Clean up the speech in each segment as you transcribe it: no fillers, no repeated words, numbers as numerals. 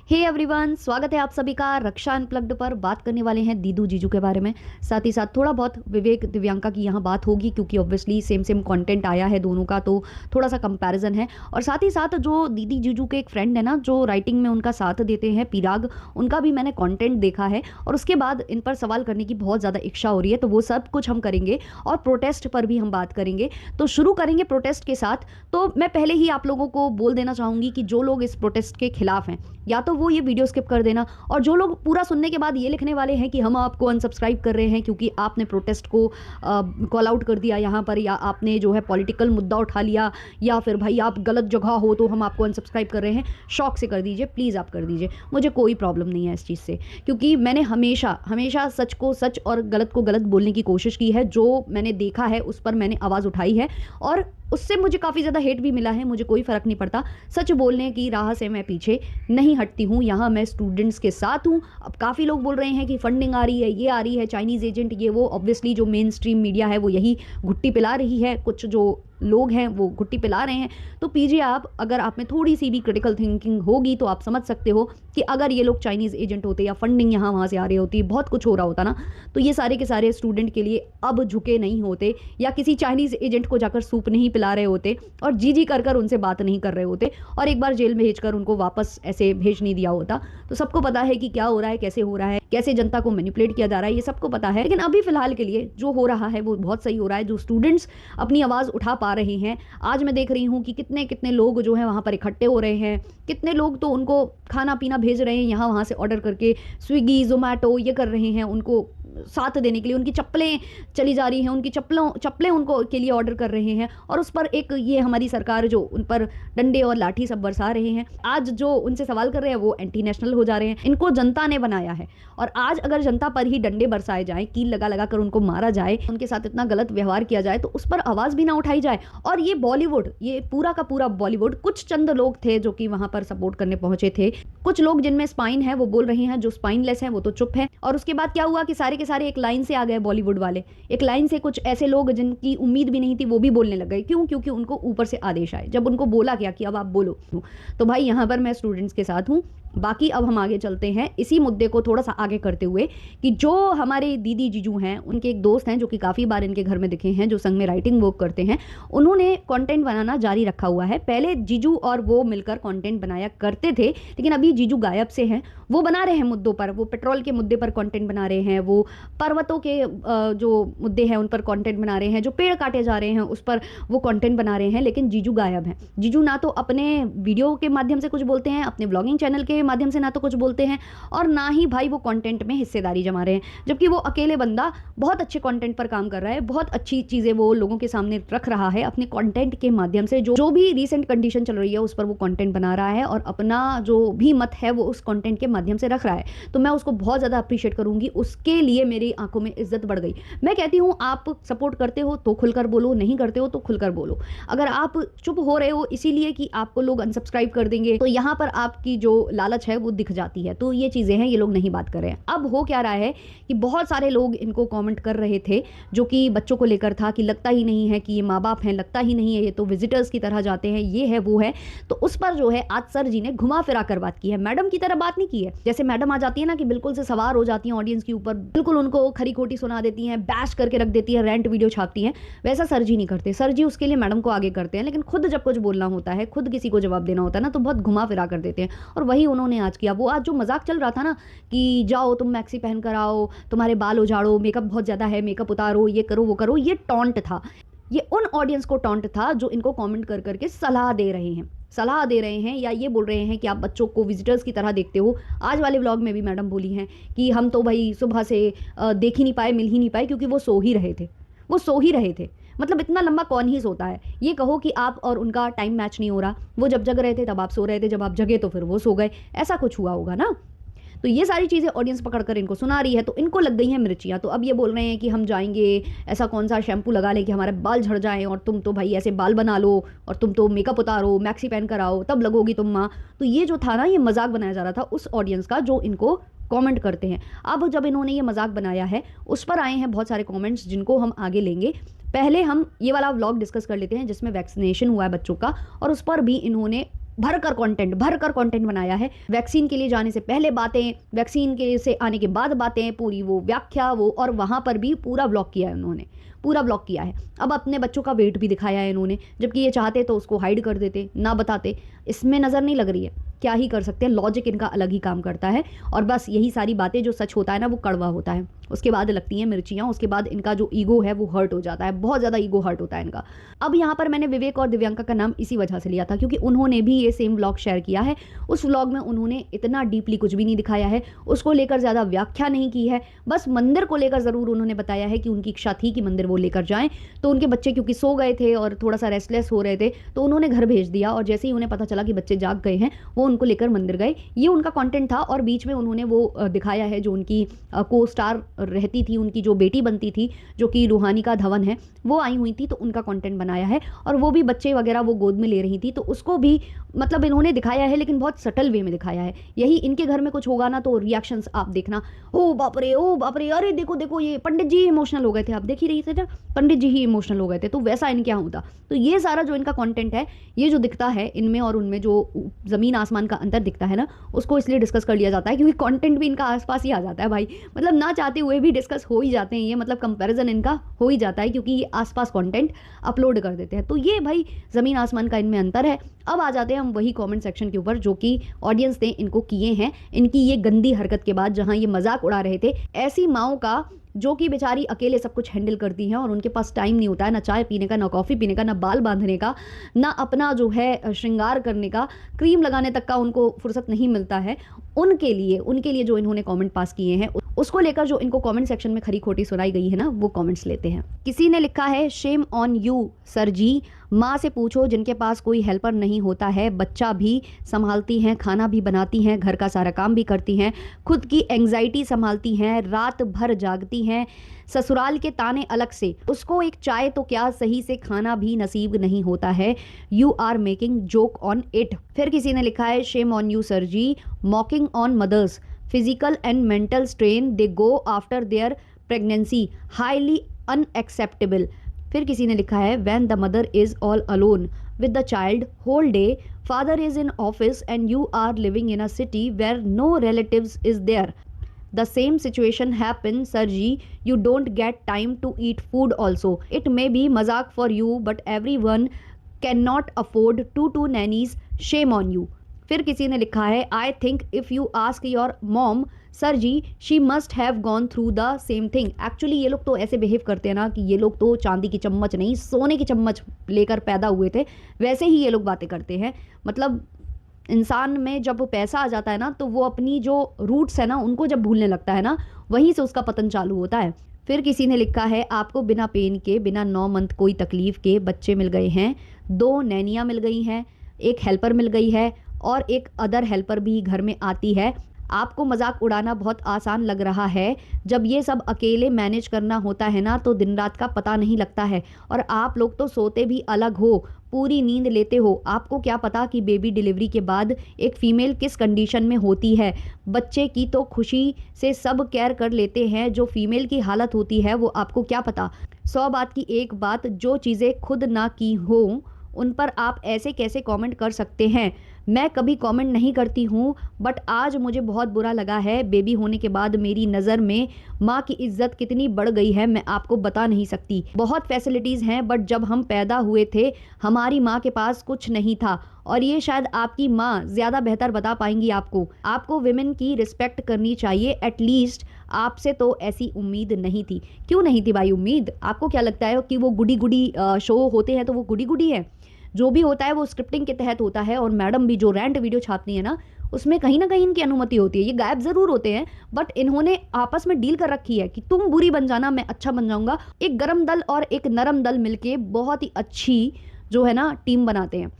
Hey everyone, स्वागत है आप सभी का रक्षा अनप्लग्ड पर। बात करने वाले हैं दीदू जीजू के बारे में। साथ ही साथ थोड़ा बहुत विवेक दिव्यांका की यहाँ बात होगी, क्योंकि ऑब्वियसली सेम सेम कंटेंट आया है दोनों का, तो थोड़ा सा कंपैरिजन है। और साथ ही साथ जो दीदी जीजू के एक फ्रेंड है ना, जो राइटिंग में उनका साथ देते हैं, पिराग, उनका भी मैंने कॉन्टेंट देखा है और उसके बाद इन पर सवाल करने की बहुत ज़्यादा इच्छा हो रही है। तो वो सब कुछ हम करेंगे और प्रोटेस्ट पर भी हम बात करेंगे। तो शुरू करेंगे प्रोटेस्ट के साथ। तो मैं पहले ही आप लोगों को बोल देना चाहूँगी कि जो लोग इस प्रोटेस्ट के खिलाफ हैं, या तो वो ये वीडियो स्किप कर देना, और जो लोग पूरा सुनने के बाद ये लिखने वाले हैं कि हम आपको अनसब्सक्राइब कर रहे हैं क्योंकि आपने प्रोटेस्ट को कॉल आउट कर दिया यहाँ पर, या आपने जो है पॉलिटिकल मुद्दा उठा लिया, या फिर भाई आप गलत जगह हो तो हम आपको अनसब्सक्राइब कर रहे हैं, शौक से कर दीजिए, प्लीज़ आप कर दीजिए। मुझे कोई प्रॉब्लम नहीं है इस चीज़ से, क्योंकि मैंने हमेशा हमेशा सच को सच और गलत को गलत बोलने की कोशिश की है। जो मैंने देखा है उस पर मैंने आवाज़ उठाई है, और उससे मुझे काफ़ी ज़्यादा हेट भी मिला है। मुझे कोई फ़र्क नहीं पड़ता, सच बोलने की राह से मैं पीछे नहीं हटती हूँ। यहाँ मैं स्टूडेंट्स के साथ हूँ। अब काफ़ी लोग बोल रहे हैं कि फंडिंग आ रही है, ये आ रही है, चाइनीज़ एजेंट, ये वो। ऑब्वियसली जो मेन स्ट्रीम मीडिया है वो यही घुट्टी पिला रही है, कुछ जो लोग हैं वो घुट्टी पिला रहे हैं। तो पीजिए आप, अगर आप में थोड़ी सी भी क्रिटिकल थिंकिंग होगी तो आप समझ सकते हो कि अगर ये लोग चाइनीज़ एजेंट होते या फंडिंग यहाँ वहाँ से आ रही होती, बहुत कुछ हो रहा होता ना, तो ये सारे के सारे स्टूडेंट के लिए अब झुके नहीं होते, या किसी चाइनीज़ एजेंट को जाकर सूप नहीं पिला रहे होते और जी कर कर उनसे बात नहीं कर रहे होते, और एक बार जेल भेजकर उनको वापस ऐसे भेज नहीं दिया होता। तो सबको पता है कि क्या हो रहा है, कैसे हो रहा है, कैसे जनता को मैनिपुलेट किया जा रहा है, ये सबको पता है। लेकिन अभी फिलहाल के लिए जो हो रहा है वो बहुत सही हो रहा है। जो स्टूडेंट्स अपनी आवाज़ उठा पा रहे हैं, आज मैं देख रही हूँ कि कितने कितने लोग जो हैं वहाँ पर इकट्ठे हो रहे हैं। कितने लोग तो उनको खाना पीना भेज रहे हैं, यहाँ वहाँ से ऑर्डर करके, स्विगी जोमेटो ये कर रहे हैं उनको साथ देने के लिए। उनकी चप्पलें चली जा रही हैं, उनकी चप्पलें उनको के लिए ऑर्डर कर रहे हैं, और उस पर एक ये हमारी सरकार जो उन पर डंडे और लाठी सब बरसा रहे हैं। आज जो उनसे सवाल कर रहे हैं वो एंटी नेशनल हो जा रहे हैं। इनको जनता ने बनाया है, और आज अगर जनता पर ही डंडे बरसाए जाए, कील लगा लगा कर उनको मारा जाए, उनके साथ इतना गलत व्यवहार किया जाए, तो उस पर आवाज़ भी ना उठाई जाए। और ये बॉलीवुड, ये पूरा का पूरा बॉलीवुड, कुछ चंद लोग थे जो कि वहां पर सपोर्ट करने पहुंचे थे। कुछ लोग जिनमें स्पाइन है वो बोल रहे हैं, जो स्पाइनलेस है वो तो चुप है। और उसके बाद क्या हुआ कि सारे के सारे एक लाइन से आ गए बॉलीवुड वाले, एक लाइन से। कुछ ऐसे लोग जिनकी उम्मीद भी नहीं थी वो भी बोलने लग गए। क्यों? क्योंकि उनको ऊपर से आदेश आए। जब उनको बोला गया कि अब आप बोलो, तो भाई यहाँ पर मैं स्टूडेंट्स के साथ हूँ। बाकी अब हम आगे चलते हैं इसी मुद्दे को थोड़ा सा आगे करते हुए, कि जो हमारे दीदी जीजू हैं, उनके एक दोस्त हैं जो कि काफ़ी बार इनके घर में दिखे हैं, जो संग में राइटिंग वर्क करते हैं, उन्होंने कंटेंट बनाना जारी रखा हुआ है। पहले जीजू और वो मिलकर कंटेंट बनाया करते थे, लेकिन अभी जीजू गायब से हैं। वो बना रहे हैं मुद्दों पर, वो पेट्रोल के मुद्दे पर कंटेंट बना रहे हैं, वो पर्वतों के जो मुद्दे हैं उन पर कंटेंट बना रहे हैं, जो पेड़ काटे जा रहे हैं उस पर वो कंटेंट बना रहे हैं। लेकिन जीजू गायब हैं। जीजू ना तो अपने वीडियो के माध्यम से कुछ बोलते हैं, अपने ब्लॉगिंग चैनल के माध्यम से ना तो कुछ बोलते हैं, और ना ही भाई वो कंटेंट में हिस्सेदारी जमा रहे हैं। जबकि वो अकेले बंदा बहुत अच्छे कंटेंट पर काम कर रहा है, बहुत अच्छी चीज़ें वो लोगों के सामने रख रहा है अपने कंटेंट के माध्यम से। जो भी रीसेंट कंडीशन चल रही है उस पर वो कंटेंट बना रहा है, और अपना जो भी मत है वो उस कंटेंट के माध्यम से रख रहा है। तो मैं उसको बहुत ज़्यादा अप्रिशिएट करूंगी, उसके लिए मेरी आंखों में इज्जत बढ़ गई। मैं कहती हूँ, आप सपोर्ट करते हो तो खुलकर बोलो, नहीं करते हो तो खुलकर बोलो। अगर आप चुप हो रहे हो इसीलिए कि आपको लोग अनसब्सक्राइब कर देंगे, तो यहाँ पर आपकी जो लालच है वो दिख जाती है। तो ये चीज़ें हैं, ये लोग नहीं बात कर रहे हैं। अब हो क्या रहा है कि बहुत सारे लोग इनको कमेंट कर रहे थे, जो कि बच्चों को लेकर था, कि लगता ही नहीं है कि ये माँ बाप हैं, लगता ही नहीं है, ये तो विजिटर्स की तरह जाते हैं, ये है वो है। तो उस पर जो है आज सर जी ने घुमा फिरा कर बात की है। मैडम की तरह बात नहीं की है। जैसे मैडम आ जाती है ना कि बिल्कुल से सवार हो जाती है ऑडियंस के ऊपर, बिल्कुल उनको खरी खोटी सुना देती हैं, बैश करके रख देती है, रेंट वीडियो छापती हैं, वैसा सर जी नहीं करते। सर जी उसके लिए मैडम को आगे करते हैं, लेकिन खुद जब कुछ बोलना होता है, खुद किसी को जवाब देना होता है ना, तो बहुत घुमा फिरा कर देते हैं। और वही उन्होंने आज किया। वो आज जो मजाक चल रहा था ना कि जाओ तुम मैक्सी पहन कर आओ, तुम्हारे बाल उजाड़ो, मेकअप बहुत ज़्यादा है, मेकअप उतारो, ये करो वो करो, ये टॉन्ट था। ये उन ऑडियंस को टॉन्ट था जो इनको कमेंट कर करके सलाह दे रहे हैं, या ये बोल रहे हैं कि आप बच्चों को विजिटर्स की तरह देखते हो। आज वाले व्लॉग में भी मैडम बोली हैं कि हम तो भाई सुबह से देख ही नहीं पाए, मिल ही नहीं पाए, क्योंकि वो सो ही रहे थे। मतलब इतना लंबा कौन ही सोता है। ये कहो कि आप और उनका टाइम मैच नहीं हो रहा, वो जब जग रहे थे तब आप सो रहे थे, जब आप जगे तो फिर वो सो गए, ऐसा कुछ हुआ होगा ना। तो ये सारी चीज़ें ऑडियंस पकड़ कर इनको सुना रही है, तो इनको लग गई हैं मिर्चियाँ। तो अब ये बोल रहे हैं कि हम जाएंगे, ऐसा कौन सा शैम्पू लगा लें कि हमारे बाल झड़ जाएं, और तुम तो भाई ऐसे बाल बना लो, और तुम तो मेकअप उतारो, मैक्सी पहन कर आओ, तब लगोगी तुम माँ। तो ये जो था ना, ये मजाक बनाया जा रहा था उस ऑडियंस का जो इनको कमेंट करते हैं। अब जब इन्होंने ये मजाक बनाया है, उस पर आए हैं बहुत सारे कमेंट्स, जिनको हम आगे लेंगे। पहले हम ये वाला व्लॉग डिस्कस कर लेते हैं जिसमें वैक्सीनेशन हुआ है बच्चों का, और उस पर भी इन्होंने भर कर कंटेंट बनाया है। वैक्सीन के लिए जाने से पहले बातें, वैक्सीन के से आने के बाद बातें, पूरी वो व्याख्या वो, और वहाँ पर भी पूरा ब्लॉक किया है उन्होंने, पूरा ब्लॉक किया है। अब अपने बच्चों का वेट भी दिखाया है इन्होंने, जबकि ये चाहते तो उसको हाइड कर देते, ना बताते। इसमें नज़र नहीं लग रही है, क्या ही कर सकते हैं, लॉजिक इनका अलग ही काम करता है। और बस यही सारी बातें, जो सच होता है ना वो कड़वा होता है, उसके बाद लगती हैं मिर्चियाँ, उसके बाद इनका जो ईगो है वो हर्ट हो जाता है, बहुत ज़्यादा ईगो हर्ट होता है इनका। अब यहाँ पर मैंने विवेक और दिव्यांका का नाम इसी वजह से लिया था क्योंकि उन्होंने भी ये सेम व्लॉग शेयर किया है। उस व्लॉग में उन्होंने इतना डीपली कुछ भी नहीं दिखाया है, उसको लेकर ज़्यादा व्याख्या नहीं की है, बस मंदिर को लेकर ज़रूर उन्होंने बताया है कि उनकी इच्छा थी कि मंदिर वो लेकर जाएं। तो उनके बच्चे क्योंकि सो गए थे और थोड़ा सा रेस्टलेस हो रहे थे, तो उन्होंने घर भेज दिया, और जैसे ही उन्हें पता चला कि बच्चे जाग गए हैं, वो उनको लेकर मंदिर गए। ये उनका कंटेंट था। और बीच में उन्होंने वो दिखाया है जो उनकी को स्टार रहती थी, उनकी जो बेटी बनती थी, जो कि रूहानिका धवन है, वो आई हुई थी, तो उनका कंटेंट बनाया है। और वो भी बच्चे वगैरह वो गोद में ले रही थी, तो उसको भी मतलब इन्होंने दिखाया है, लेकिन बहुत सटल वे में दिखाया है। यही इनके घर में कुछ होगा ना तो रिएक्शंस आप देखना, ओ बाप रे, अरे देखो देखो, ये पंडित जी इमोशनल हो गए थे, आप देख ही रही थे ना, पंडित जी ही इमोशनल हो गए थे, तो वैसा इनके यहाँ होता। तो ये सारा जो इनका कंटेंट है, ये जो दिखता है इनमें और उनमें, जो ज़मीन आसमान का अंतर दिखता है ना, उसको इसलिए डिस्कस कर लिया जाता है क्योंकि कंटेंट भी इनका आसपास ही आ जाता है भाई, मतलब ना चाहते हुए भी डिस्कस हो ही जाते हैं ये, मतलब कंपैरिजन इनका हो ही जाता है क्योंकि ये आसपास कंटेंट अपलोड कर देते हैं। तो ये भाई ज़मीन आसमान का इनमें अंतर है। अब आ जाते हैं हम वही कमेंट सेक्शन के ऊपर जो कि ऑडियंस ने इनको किए हैं, इनकी ये गंदी हरकत के बाद, जहां ये मजाक उड़ा रहे थे ऐसी माओं का जो कि बेचारी अकेले सब कुछ हैंडल करती हैं और उनके पास टाइम नहीं होता है, ना चाय पीने का, ना कॉफ़ी पीने का, ना बाल बांधने का, ना अपना जो है श्रृंगार करने का, क्रीम लगाने तक का उनको फुर्सत नहीं मिलता है। उनके लिए जो इन्होंने कमेंट पास किए हैं, उसको लेकर जो इनको कमेंट सेक्शन में खरी खोटी सुनाई गई है ना, वो कमेंट्स लेते हैं। किसी ने लिखा है, शेम ऑन यू सर जी, माँ से पूछो जिनके पास कोई हेल्पर नहीं होता है, बच्चा भी संभालती हैं, खाना भी बनाती हैं, घर का सारा काम भी करती हैं, खुद की एंग्जाइटी संभालती हैं, रात भर जागती हैं, ससुराल के ताने अलग से, उसको एक चाय तो क्या सही से खाना भी नसीब नहीं होता है, you are making joke on it. फिर किसी ने लिखा है, shame on you sir ji, mocking on mothers, physical and mental strain they go after their pregnancy, highly unacceptable. फिर किसी ने लिखा है, when the mother is all alone with the child whole day, father is in office and you are living in a city where no relatives is there, the same situation happens sir ji, you don't get time to eat food also, it may be mazak for you but everyone cannot afford two nannies, shame on you। फिर किसी ने लिखा है, I think if you ask your mom sir ji, she must have gone through the same thing. Actually ये लोग तो ऐसे behave करते हैं ना कि ये लोग तो चांदी की चम्मच नहीं, सोने की चम्मच लेकर पैदा हुए थे, वैसे ही ये लोग बातें करते हैं। मतलब इंसान में जब पैसा आ जाता है ना, तो वो अपनी जो रूट्स है ना उनको जब भूलने लगता है ना, वहीं से उसका पतन चालू होता है। फिर किसी ने लिखा है, आपको बिना पेन के, बिना 9 मंथ कोई तकलीफ के बच्चे मिल गए हैं, 2 नैनियाँ मिल गई हैं, एक हेल्पर मिल गई है और एक अदर हेल्पर भी घर में आती है। आपको मजाक उड़ाना बहुत आसान लग रहा है, जब ये सब अकेले मैनेज करना होता है ना तो दिन रात का पता नहीं लगता है, और आप लोग तो सोते भी अलग हो, पूरी नींद लेते हो। आपको क्या पता कि बेबी डिलीवरी के बाद एक फ़ीमेल किस कंडीशन में होती है। बच्चे की तो खुशी से सब केयर कर लेते हैं, जो फीमेल की हालत होती है वो आपको क्या पता। 100 बात की एक बात, जो चीज़ें खुद ना की हो उन पर आप ऐसे कैसे कमेंट कर सकते हैं। मैं कभी कमेंट नहीं करती हूँ, बट आज मुझे बहुत बुरा लगा है। बेबी होने के बाद मेरी नज़र में माँ की इज्जत कितनी बढ़ गई है, मैं आपको बता नहीं सकती। बहुत फैसिलिटीज़ हैं, बट जब हम पैदा हुए थे हमारी माँ के पास कुछ नहीं था, और ये शायद आपकी माँ ज़्यादा बेहतर बता पाएंगी आपको विमेन की रिस्पेक्ट करनी चाहिए एटलीस्ट। आपसे तो ऐसी उम्मीद नहीं थी। क्यों नहीं थी भाई उम्मीद? आपको क्या लगता है कि वो गुडी गुडी शो होते हैं तो वो गुडी गुडी है? जो भी होता है वो स्क्रिप्टिंग के तहत होता है, और मैडम भी जो रैंट वीडियो छापती है ना, उसमें कहीं ना कहीं इनकी अनुमति होती है। ये गायब जरूर होते हैं, बट इन्होंने आपस में डील कर रखी है कि तुम बुरी बन जाना, मैं अच्छा बन जाऊंगा। एक गरम दल और एक नरम दल मिलके बहुत ही अच्छी जो है ना टीम बनाते हैं।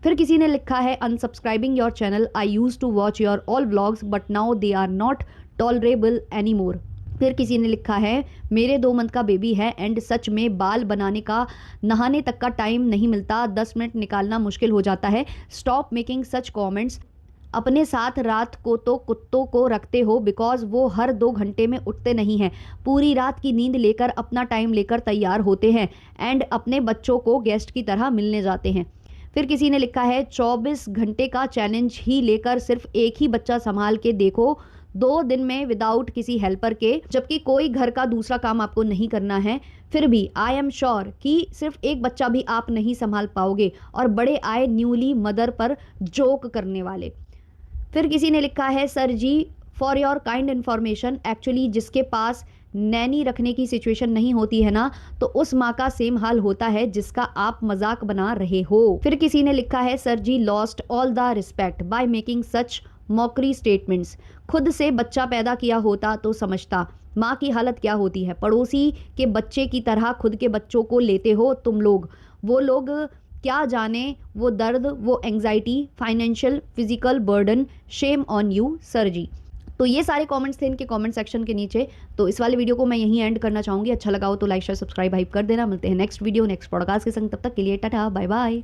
फिर किसी ने लिखा है, unsubscribing your channel, I use to watch your all vlogs but now they are not tolerable any more. फिर किसी ने लिखा है, मेरे 2 मंथ का बेबी है एंड सच में बाल बनाने का, नहाने तक का टाइम नहीं मिलता, 10 मिनट निकालना मुश्किल हो जाता है। Stop making such comments. अपने साथ रात को तो कुत्तों को रखते हो, बिकॉज वो हर 2 घंटे में उठते नहीं हैं, पूरी रात की नींद लेकर अपना टाइम लेकर तैयार होते हैं एंड अपने बच्चों को गेस्ट की तरह मिलने जाते हैं। फिर किसी ने लिखा है 24 घंटे का चैलेंज ही लेकर सिर्फ एक ही बच्चा संभाल के देखो 2 दिन में विदाउट किसी हेल्पर के, जबकि कोई घर का दूसरा काम आपको नहीं करना है, फिर भी आई एम श्योर कि सिर्फ एक बच्चा भी आप नहीं संभाल पाओगे। और बड़े आए न्यूली मदर पर जोक करने वाले। फिर किसी ने लिखा है sir ji for your kind information, actually जिसके पास नैनी रखने की सिचुएशन नहीं होती है ना, तो उस माँ का सेम हाल होता है जिसका आप मजाक बना रहे हो। फिर किसी ने लिखा है sir ji lost all the respect by making such mockery statements. खुद से बच्चा पैदा किया होता तो समझता माँ की हालत क्या होती है। पड़ोसी के बच्चे की तरह खुद के बच्चों को लेते हो तुम लोग। वो लोग क्या जाने वो दर्द, वो anxiety, financial physical burden, shame on you sir ji. तो ये सारे कमेंट्स थे इनके कमेंट सेक्शन के नीचे। तो इस वाले वीडियो को मैं यहीं एंड करना चाहूँगी। अच्छा लगा हो तो लाइक शेयर सब्सक्राइब हाइप कर देना। मिलते हैं नेक्स्ट वीडियो नेक्स्ट पॉडकास्ट के संग, तब तक के लिए टाटा बाय बाय।